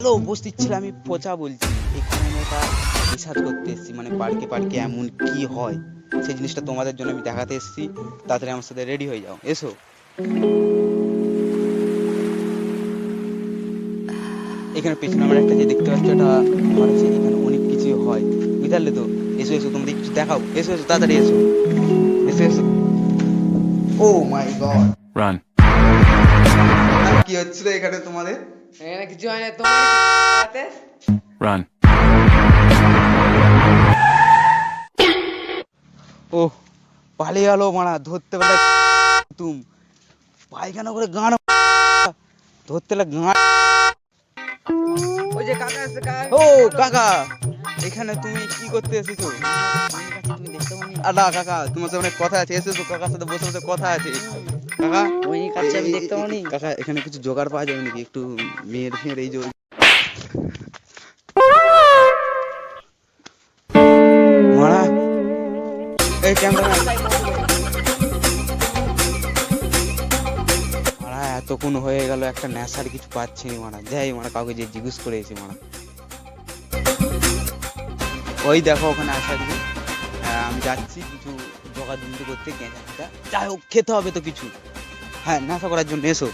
Hello, উপস্থিত ছিল আমি পচা বলছি। এখানে আমি একটা রিসার্চ করতে এসেছি, মানে পার্কে পার্কে এমন কি হয় সেই জিনিসটা তোমাদের জন্য আমি দেখাতে এসেছি। তাড়াতাড়ি আমার সাথে রেডি হয়ে যাও, এসো। এখানে পেছনে আমরা একটা যে দেখতে পাচ্ছ, এটা ঘর আছে। এখানে অনেক কিছু হয়, বুঝতে তো। এসো এসো, তোমাদের কিছু দেখাও, এসো এসো, তাড়াতাড়ি এসো, এসো এসো। ও মাই গড, রান। কি হচ্ছিল এখানে তোমাদের? এখানে কিছু হয় না, তোমার কি হাতে? রান। ও পালিয়ে গেল মারা, ধরতে পারলে তুম পায়খানা করে গান ধরতে গান। ওই যে কাকা আছে, কাকা। ও কাকা, এখানে তুমি কি করতে এসেছো? তুমি দেখতে পাওনি? না কাকা, তোমার সাথে অনেক কথা আছে, এসেছো কাকার সাথে বসে বসে কথা আছে। কাকা ওই কাছে আমি দেখতে পাওনি? কাকা, এখানে কিছু জোগাড় পাওয়া যাবে নাকি? একটু মেয়ের ফের এই যে মারা, এই ক্যামেরাম্যান মারা, এতক্ষণ হয়ে গেল একটা নেশার কিছু পাচ্ছি না মারা। যাই মারা, কাউকে যে জিজ্ঞেস করে এসি মারা। ওই দেখো ওখানে আসা কিছু, আমি যাচ্ছি কিছু জোগাড় যন্ত্র করতে, গেঁজা যাই হোক খেতে হবে তো কিছু, হ্যাঁ নেশা করার জন্য। এসো।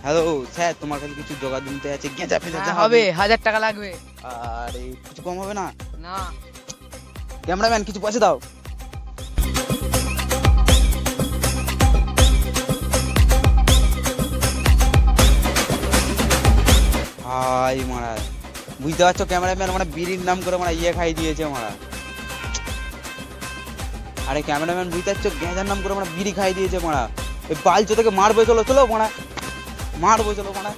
হ্যালো স্যার, তোমার কাছে কিছু জোগাড় যন্ত্র আছে? গেঁজা ফেজা যা হবে, 1000 টাকা লাগবে। আরে কিছু কম হবে না? না, ক্যামেরাম্যান কিছু পয়সা দাও। হাই মারা, বুঝতে পারছো ক্যামেরাম্যান, মানে বিড়ির নাম করে মানে ইয়ে খাই দিয়েছে মারা। আরে ক্যামেরাম্যান বুঝতে পারছো, গেঁজার নাম করে মানে বিড়ি খাই দিয়েছে মারা। ওই বালচো থেকে মারবে, চলো চলো মারা, মারবো চলো মারা।